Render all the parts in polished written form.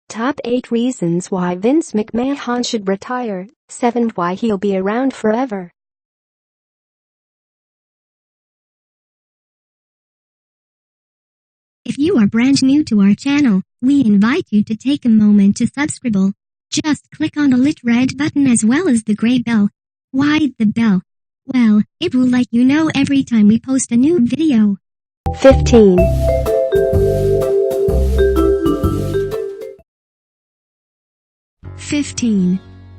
Top 8 reasons why Vince McMahon should retire. 7 why he'll be around forever. If you are brand new to our channel, we invite you to take a moment to subscribe. Just click on the lit red button as well as the gray bell. Why the bell? Well, it will let you know every time we post a new video. 15.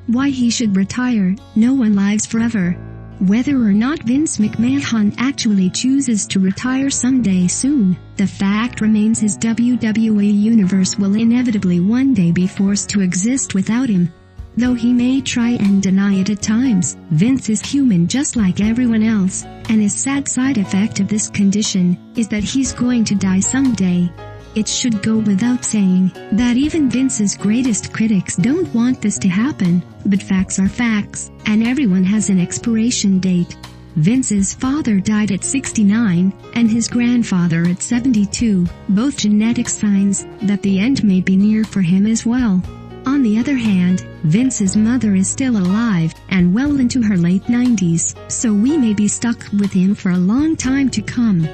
Why he should retire. No one lives forever. Whether or not Vince McMahon actually chooses to retire someday soon, the fact remains his WWE universe will inevitably one day be forced to exist without him. Though he may try and deny it at times, Vince is human just like everyone else, and a sad side effect of this condition is that he's going to die someday. It should go without saying that even Vince's greatest critics don't want this to happen, but facts are facts, and everyone has an expiration date. Vince's father died at 69, and his grandfather at 72, both genetic signs that the end may be near for him as well. On the other hand, Vince's mother is still alive and well into her late 90s, so we may be stuck with him for a long time to come.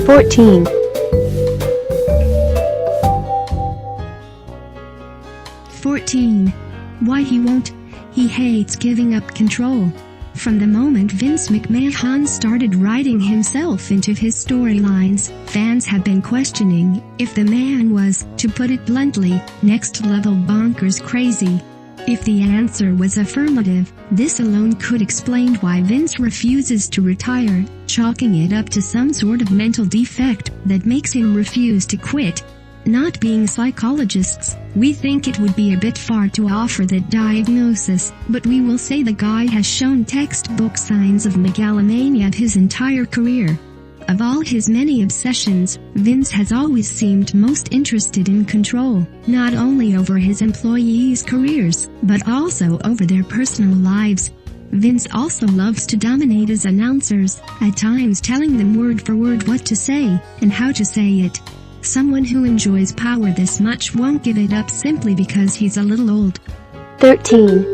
14. Why he won't. He hates giving up control. From the moment Vince McMahon started writing himself into his storylines, fans have been questioning if the man was, to put it bluntly, next level bonkers crazy. If the answer was affirmative, this alone could explain why Vince refuses to retire, chalking it up to some sort of mental defect that makes him refuse to quit. Not being psychologists, we think it would be a bit far to offer that diagnosis, but we will say the guy has shown textbook signs of megalomania his entire career. Of all his many obsessions, Vince has always seemed most interested in control, not only over his employees' careers, but also over their personal lives. Vince also loves to dominate his announcers, at times telling them word for word what to say, and how to say it. Someone who enjoys power this much won't give it up simply because he's a little old. 13.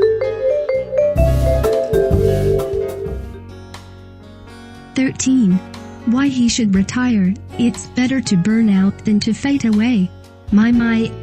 Why he should retire. It's better to burn out than to fade away. Hey,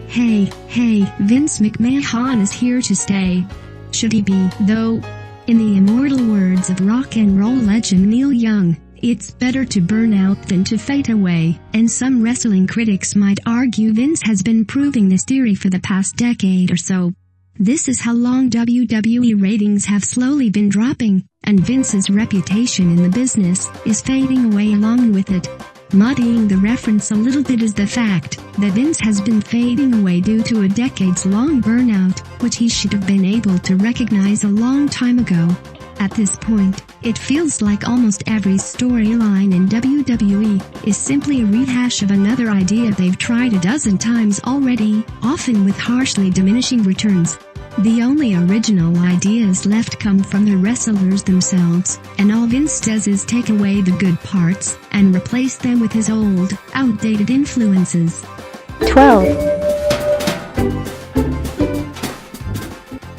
Vince McMahon is here to stay. Should he be, though? In the immortal words of rock and roll legend Neil Young, it's better to burn out than to fade away, and some wrestling critics might argue Vince has been proving this theory for the past decade or so. This is how long WWE ratings have slowly been dropping, and Vince's reputation in the business is fading away along with it. Muddying the reference a little bit is the fact that Vince has been fading away due to a decades-long burnout, which he should have been able to recognize a long time ago. At this point, it feels like almost every storyline in WWE is simply a rehash of another idea they've tried a dozen times already, often with harshly diminishing returns. The only original ideas left come from the wrestlers themselves, and all Vince does is take away the good parts and replace them with his old, outdated influences.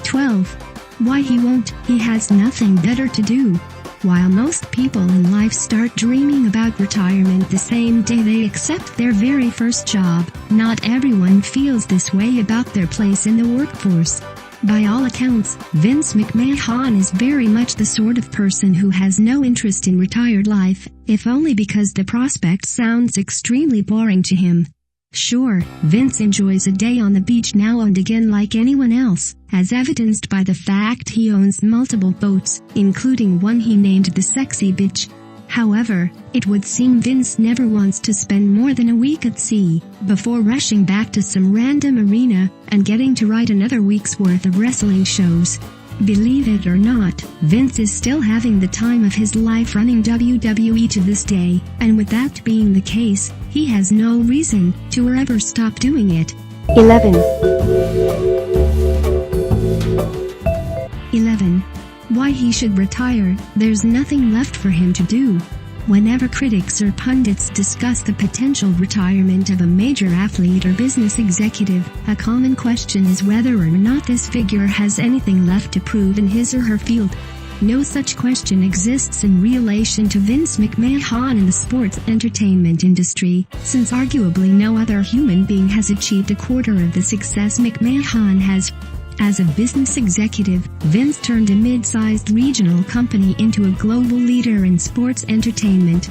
12. Why he won't. He has nothing better to do. While most people in life start dreaming about retirement the same day they accept their very first job, not everyone feels this way about their place in the workforce. By all accounts, Vince McMahon is very much the sort of person who has no interest in retired life, if only because the prospect sounds extremely boring to him. Sure, Vince enjoys a day on the beach now and again like anyone else, as evidenced by the fact he owns multiple boats, including one he named the Sexy Bitch. However, it would seem Vince never wants to spend more than a week at sea, before rushing back to some random arena and getting to write another week's worth of wrestling shows. Believe it or not, Vince is still having the time of his life running WWE to this day, and with that being the case, he has no reason to ever stop doing it. 11. why he should retire. There's nothing left for him to do. Whenever critics or pundits discuss the potential retirement of a major athlete or business executive, a common question is whether or not this figure has anything left to prove in his or her field. No such question exists in relation to Vince McMahon in the sports entertainment industry, since arguably no other human being has achieved a quarter of the success McMahon has. As a business executive, Vince turned a mid-sized regional company into a global leader in sports entertainment.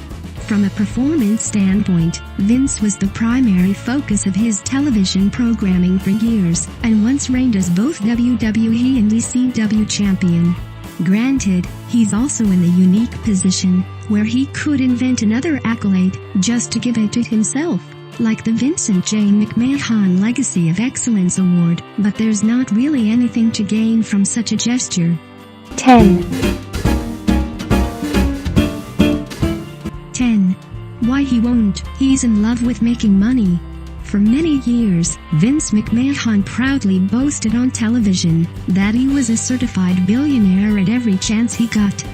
From a performance standpoint, Vince was the primary focus of his television programming for years, and once reigned as both WWE and ECW champion. Granted, he's also in the unique position where he could invent another accolade just to give it to himself, like the Vincent J. McMahon Legacy of Excellence Award, but there's not really anything to gain from such a gesture. 10. 10. Why he won't. He's in love with making money. For many years, Vince McMahon proudly boasted on television that he was a certified billionaire at every chance he got.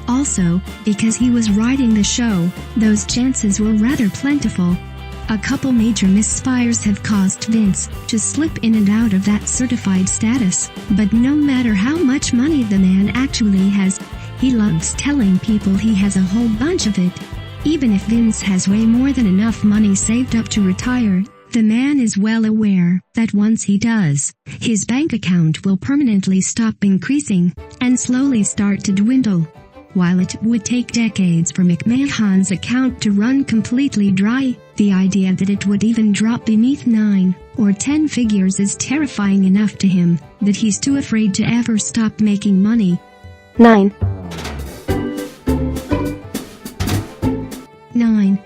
Also, because he was riding the show, those chances were rather plentiful. A couple major misfires have caused Vince to slip in and out of that certified status, but no matter how much money the man actually has, he loves telling people he has a whole bunch of it. Even if Vince has way more than enough money saved up to retire, the man is well aware that once he does, his bank account will permanently stop increasing and slowly start to dwindle. While it would take decades for McMahon's account to run completely dry, the idea that it would even drop beneath 9 or 10 figures is terrifying enough to him that he's too afraid to ever stop making money. 9. 9.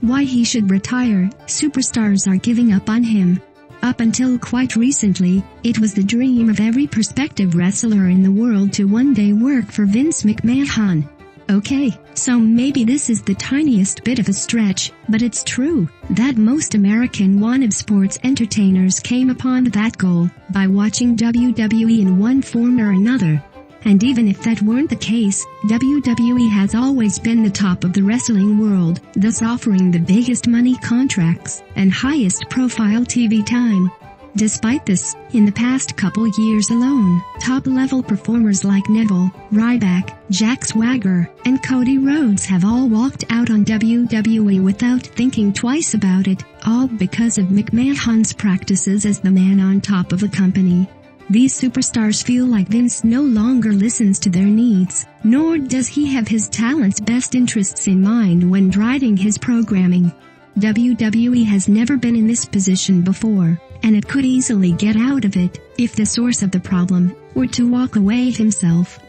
Why he should retire. Superstars are giving up on him. Up until quite recently, it was the dream of every prospective wrestler in the world to one day work for Vince McMahon. Okay, so maybe this is the tiniest bit of a stretch, but it's true that most American wannabe sports entertainers came upon that goal by watching WWE in one form or another. And even if that weren't the case, WWE has always been the top of the wrestling world, thus offering the biggest money contracts and highest profile TV time. Despite this, in the past couple years alone, top-level performers like Neville, Ryback, Jack Swagger, and Cody Rhodes have all walked out on WWE without thinking twice about it, all because of McMahon's practices as the man on top of the company. These superstars feel like Vince no longer listens to their needs, nor does he have his talent's best interests in mind when writing his programming. WWE has never been in this position before, and it could easily get out of it if the source of the problem were to walk away himself.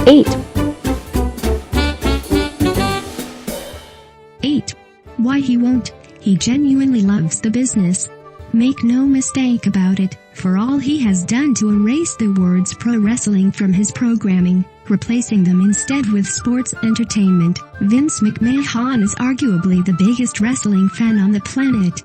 8. 8. Why he won't. He genuinely loves the business. Make no mistake about it, for all he has done to erase the words pro wrestling from his programming, replacing them instead with sports entertainment, Vince McMahon is arguably the biggest wrestling fan on the planet.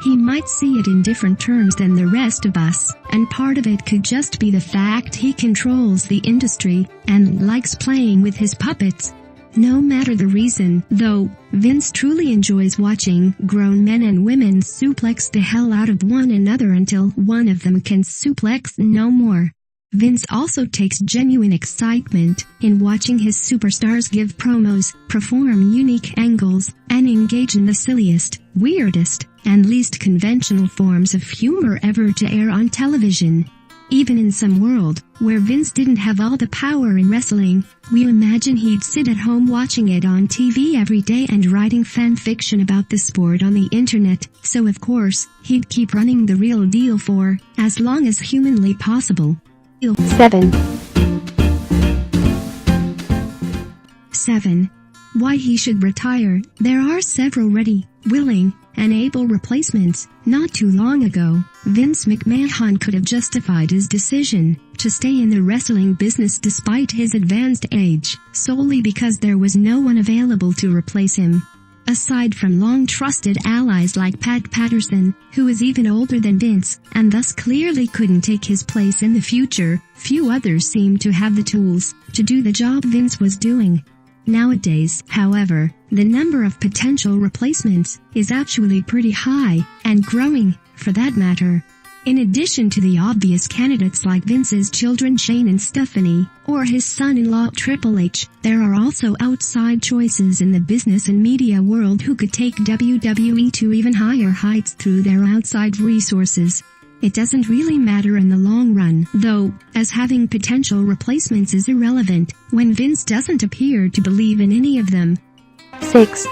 He might see it in different terms than the rest of us, and part of it could just be the fact he controls the industry and likes playing with his puppets. No matter the reason, though, Vince truly enjoys watching grown men and women suplex the hell out of one another until one of them can suplex no more. Vince also takes genuine excitement in watching his superstars give promos, perform unique angles, and engage in the silliest, weirdest, and least conventional forms of humor ever to air on television. Even in some world where Vince didn't have all the power in wrestling, we imagine he'd sit at home watching it on TV every day and writing fan fiction about the sport on the internet, so of course, he'd keep running the real deal for as long as humanly possible. 7. 7. Why he should retire. There are several ready, willing, and able replacements. Not too long ago, Vince McMahon could have justified his decision to stay in the wrestling business despite his advanced age, solely because there was no one available to replace him. Aside from long-trusted allies like Pat Patterson, who is even older than Vince, and thus clearly couldn't take his place in the future, few others seemed to have the tools to do the job Vince was doing. Nowadays, however, the number of potential replacements is actually pretty high, and growing, for that matter. In addition to the obvious candidates like Vince's children Shane and Stephanie, or his son-in-law Triple H, there are also outside choices in the business and media world who could take WWE to even higher heights through their outside resources. It doesn't really matter in the long run, though, as having potential replacements is irrelevant when Vince doesn't appear to believe in any of them. 6.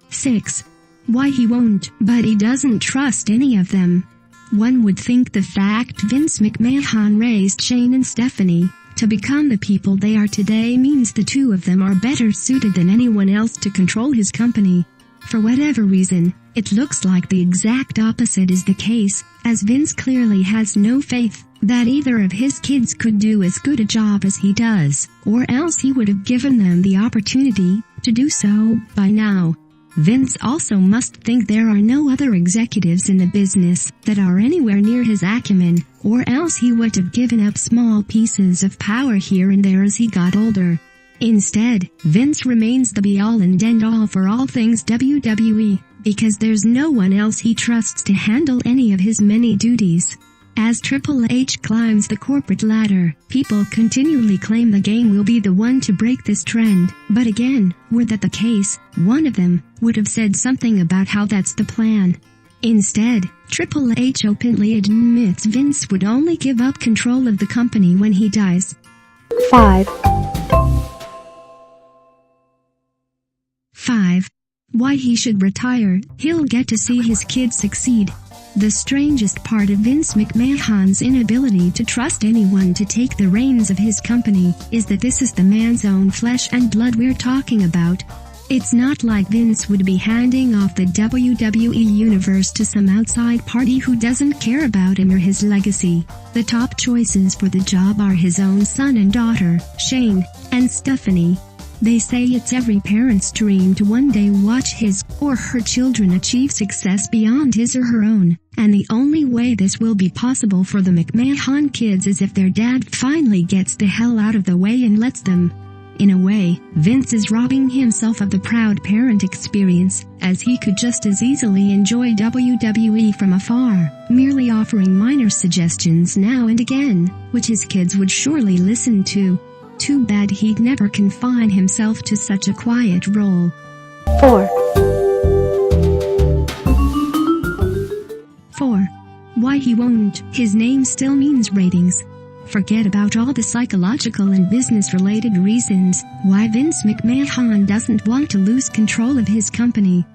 6. Why he won't, but he doesn't trust any of them. One would think the fact Vince McMahon raised Shane and Stephanie to become the people they are today means the two of them are better suited than anyone else to control his company. For whatever reason, it looks like the exact opposite is the case, as Vince clearly has no faith that either of his kids could do as good a job as he does, or else he would have given them the opportunity to do so by now. Vince also must think there are no other executives in the business that are anywhere near his acumen, or else he would have given up small pieces of power here and there as he got older. Instead, Vince remains the be-all and end-all for all things WWE, because there's no one else he trusts to handle any of his many duties. As Triple H climbs the corporate ladder, people continually claim the game will be the one to break this trend, but again, were that the case, one of them would have said something about how that's the plan. Instead, Triple H openly admits Vince would only give up control of the company when he dies. 5. 5. Why he should retire. He'll get to see his kids succeed. The strangest part of Vince McMahon's inability to trust anyone to take the reins of his company is that this is the man's own flesh and blood we're talking about. It's not like Vince would be handing off the WWE universe to some outside party who doesn't care about him or his legacy. The top choices for the job are his own son and daughter, Shane and Stephanie. They say it's every parent's dream to one day watch his or her children achieve success beyond his or her own, and the only way this will be possible for the McMahon kids is if their dad finally gets the hell out of the way and lets them. In a way, Vince is robbing himself of the proud parent experience, as he could just as easily enjoy WWE from afar, merely offering minor suggestions now and again, which his kids would surely listen to. Too bad he'd never confine himself to such a quiet role. 4. 4. Why he won't. His name still means ratings. Forget about all the psychological and business-related reasons why Vince McMahon doesn't want to lose control of his company.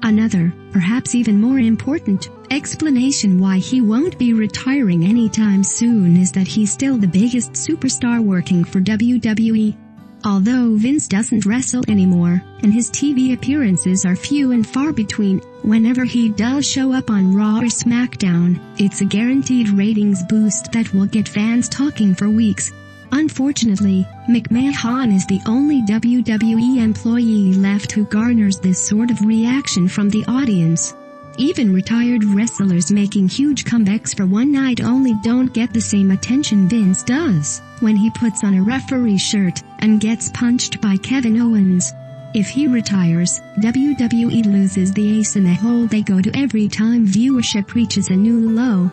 Another, perhaps even more important, explanation why he won't be retiring anytime soon is that he's still the biggest superstar working for WWE. Although Vince doesn't wrestle anymore, and his TV appearances are few and far between, whenever he does show up on Raw or SmackDown, it's a guaranteed ratings boost that will get fans talking for weeks. Unfortunately, McMahon is the only WWE employee left who garners this sort of reaction from the audience. Even retired wrestlers making huge comebacks for one night only don't get the same attention Vince does when he puts on a referee shirt and gets punched by Kevin Owens. If he retires, WWE loses the ace in the hole they go to every time viewership reaches a new low.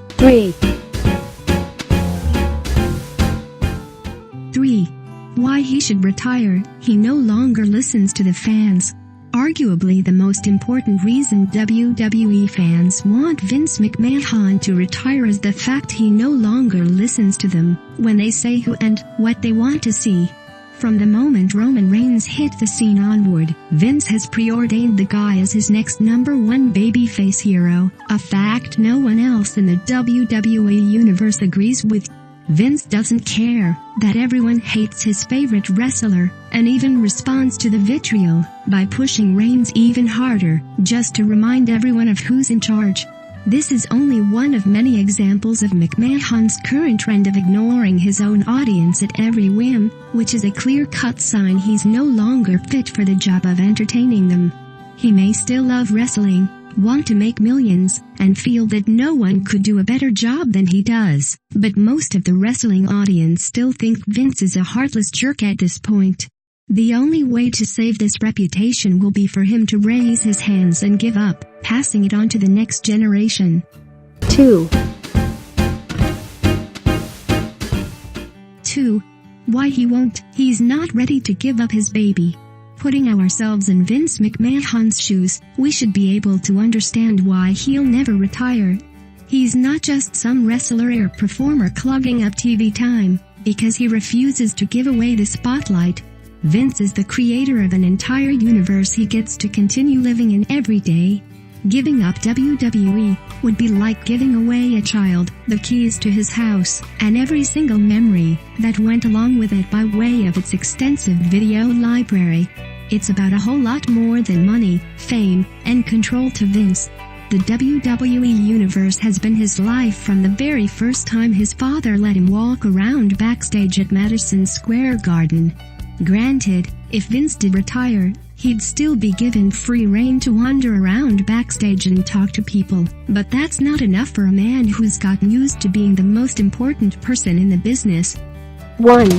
3. 3. Why he should retire. He no longer listens to the fans. Arguably the most important reason WWE fans want Vince McMahon to retire is the fact he no longer listens to them when they say who and what they want to see. From the moment Roman Reigns hit the scene onward, Vince has preordained the guy as his next #1 babyface hero, a fact no one else in the WWE universe agrees with. Vince doesn't care that everyone hates his favorite wrestler, and even responds to the vitriol by pushing Reigns even harder, just to remind everyone of who's in charge. This is only one of many examples of McMahon's current trend of ignoring his own audience at every whim, which is a clear-cut sign he's no longer fit for the job of entertaining them. He may still love wrestling, want to make millions, and feel that no one could do a better job than he does, but most of the wrestling audience still think Vince is a heartless jerk at this point. The only way to save this reputation will be for him to raise his hands and give up, passing it on to the next generation. 2. 2. Why he won't. He's not ready to give up his baby. Putting ourselves in Vince McMahon's shoes, we should be able to understand why he'll never retire. He's not just some wrestler or performer clogging up TV time, because he refuses to give away the spotlight. Vince is the creator of an entire universe he gets to continue living in every day. Giving up WWE would be like giving away a child, the keys to his house, and every single memory that went along with it by way of its extensive video library. It's about a whole lot more than money, fame, and control to Vince. The WWE Universe has been his life from the very first time his father let him walk around backstage at Madison Square Garden. Granted, if Vince did retire, he'd still be given free rein to wander around backstage and talk to people, but that's not enough for a man who's gotten used to being the most important person in the business. 1.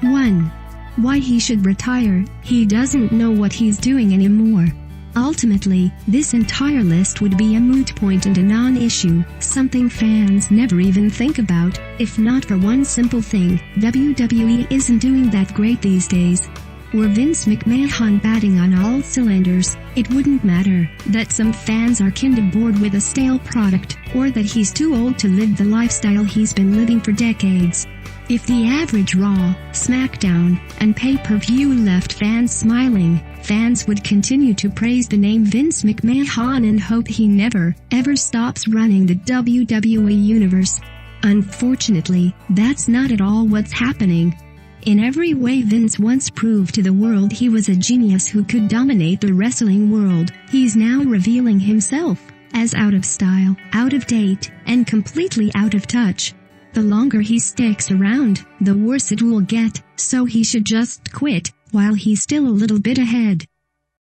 1. Why he should retire. He doesn't know what he's doing anymore. Ultimately, this entire list would be a moot point and a non-issue, something fans never even think about, if not for one simple thing: WWE isn't doing that great these days. Were Vince McMahon batting on all cylinders, it wouldn't matter that some fans are kinda bored with a stale product, or that he's too old to live the lifestyle he's been living for decades. If the average Raw, SmackDown, and pay-per-view left fans smiling, fans would continue to praise the name Vince McMahon and hope he never, ever stops running the WWE Universe. Unfortunately, that's not at all what's happening. In every way Vince once proved to the world he was a genius who could dominate the wrestling world, he's now revealing himself as out of style, out of date, and completely out of touch. The longer he sticks around, the worse it will get, so he should just quit while he's still a little bit ahead.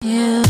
Yeah.